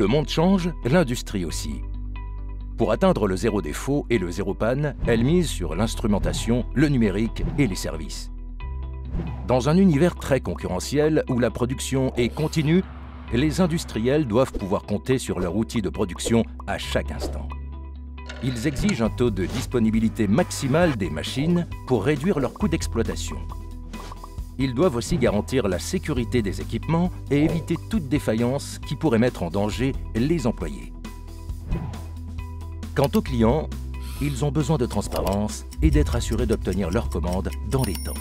Le monde change, l'industrie aussi. Pour atteindre le zéro défaut et le zéro panne, elle mise sur l'instrumentation, le numérique et les services. Dans un univers très concurrentiel où la production est continue, les industriels doivent pouvoir compter sur leur outil de production à chaque instant. Ils exigent un taux de disponibilité maximale des machines pour réduire leur coût d'exploitation. Ils doivent aussi garantir la sécurité des équipements et éviter toute défaillance qui pourrait mettre en danger les employés. Quant aux clients, ils ont besoin de transparence et d'être assurés d'obtenir leurs commandes dans les temps.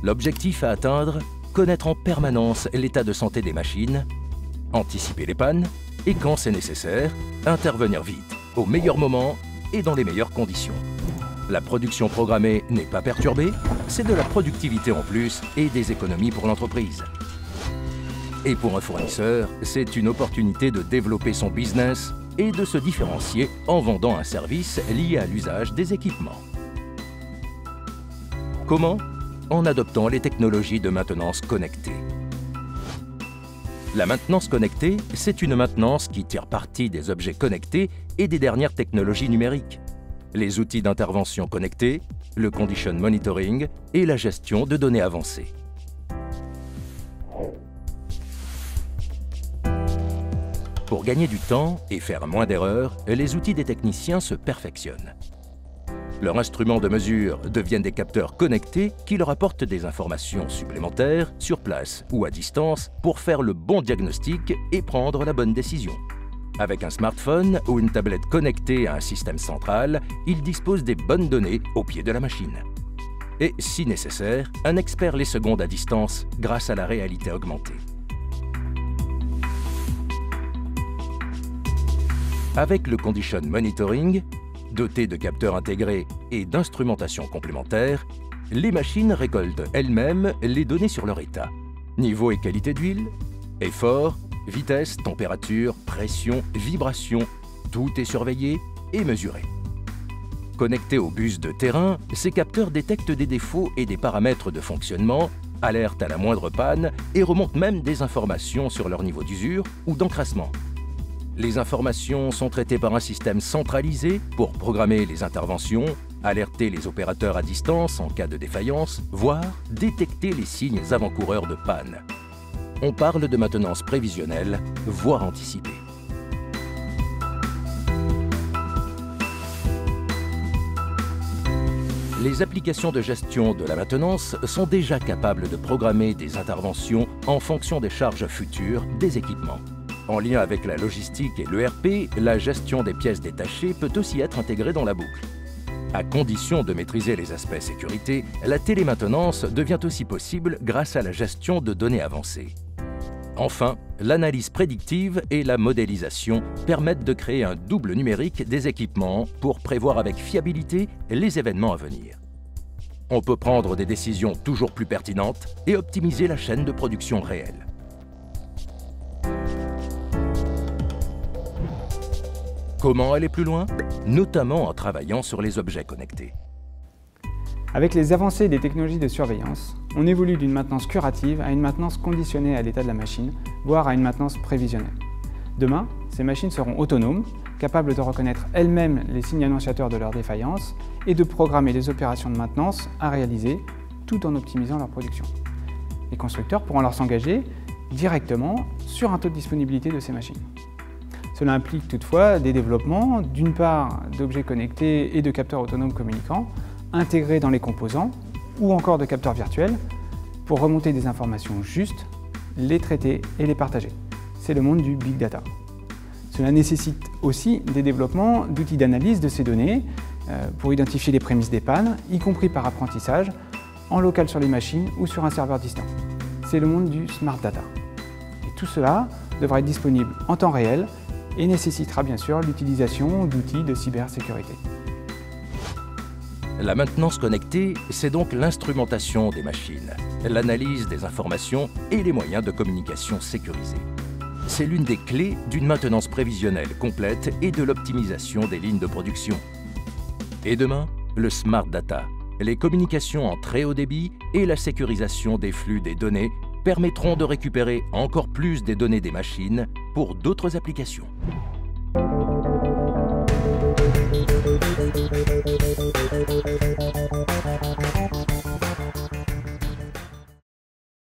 L'objectif à atteindre, connaître en permanence l'état de santé des machines, anticiper les pannes et, quand c'est nécessaire, intervenir vite, au meilleur moment et dans les meilleures conditions. La production programmée n'est pas perturbée, c'est de la productivité en plus et des économies pour l'entreprise. Et pour un fournisseur, c'est une opportunité de développer son business et de se différencier en vendant un service lié à l'usage des équipements. Comment ? En adoptant les technologies de maintenance connectée. La maintenance connectée, c'est une maintenance qui tire parti des objets connectés et des dernières technologies numériques. Les outils d'intervention connectés, le condition monitoring et la gestion de données avancées. Pour gagner du temps et faire moins d'erreurs, les outils des techniciens se perfectionnent. Leurs instruments de mesure deviennent des capteurs connectés qui leur apportent des informations supplémentaires sur place ou à distance pour faire le bon diagnostic et prendre la bonne décision. Avec un smartphone ou une tablette connectée à un système central, ils disposent des bonnes données au pied de la machine. Et, si nécessaire, un expert les seconde à distance grâce à la réalité augmentée. Avec le condition monitoring, doté de capteurs intégrés et d'instrumentation complémentaire, les machines récoltent elles-mêmes les données sur leur état. Niveau et qualité d'huile, effort, vitesse, température, pression, vibration, tout est surveillé et mesuré. Connectés au bus de terrain, ces capteurs détectent des défauts et des paramètres de fonctionnement, alertent à la moindre panne et remontent même des informations sur leur niveau d'usure ou d'encrassement. Les informations sont traitées par un système centralisé pour programmer les interventions, alerter les opérateurs à distance en cas de défaillance, voire détecter les signes avant-coureurs de panne. On parle de maintenance prévisionnelle, voire anticipée. Les applications de gestion de la maintenance sont déjà capables de programmer des interventions en fonction des charges futures des équipements. En lien avec la logistique et l'ERP, la gestion des pièces détachées peut aussi être intégrée dans la boucle. À condition de maîtriser les aspects sécurité, la télémaintenance devient aussi possible grâce à la gestion de données avancées. Enfin, l'analyse prédictive et la modélisation permettent de créer un double numérique des équipements pour prévoir avec fiabilité les événements à venir. On peut prendre des décisions toujours plus pertinentes et optimiser la chaîne de production réelle. Comment aller plus loin? Notamment en travaillant sur les objets connectés. Avec les avancées des technologies de surveillance, on évolue d'une maintenance curative à une maintenance conditionnée à l'état de la machine, voire à une maintenance prévisionnelle. Demain, ces machines seront autonomes, capables de reconnaître elles-mêmes les signes annonciateurs de leur défaillance et de programmer les opérations de maintenance à réaliser, tout en optimisant leur production. Les constructeurs pourront alors s'engager directement sur un taux de disponibilité de ces machines. Cela implique toutefois des développements, d'une part d'objets connectés et de capteurs autonomes communicants, intégrés dans les composants, ou encore de capteurs virtuels, pour remonter des informations justes, les traiter et les partager. C'est le monde du big data. Cela nécessite aussi des développements d'outils d'analyse de ces données pour identifier les prémices des pannes, y compris par apprentissage, en local sur les machines ou sur un serveur distant. C'est le monde du smart data. Et tout cela devra être disponible en temps réel et nécessitera bien sûr l'utilisation d'outils de cybersécurité. La maintenance connectée, c'est donc l'instrumentation des machines, l'analyse des informations et les moyens de communication sécurisés. C'est l'une des clés d'une maintenance prévisionnelle complète et de l'optimisation des lignes de production. Et demain, le smart data, les communications en très haut débit et la sécurisation des flux des données permettront de récupérer encore plus des données des machines pour d'autres applications.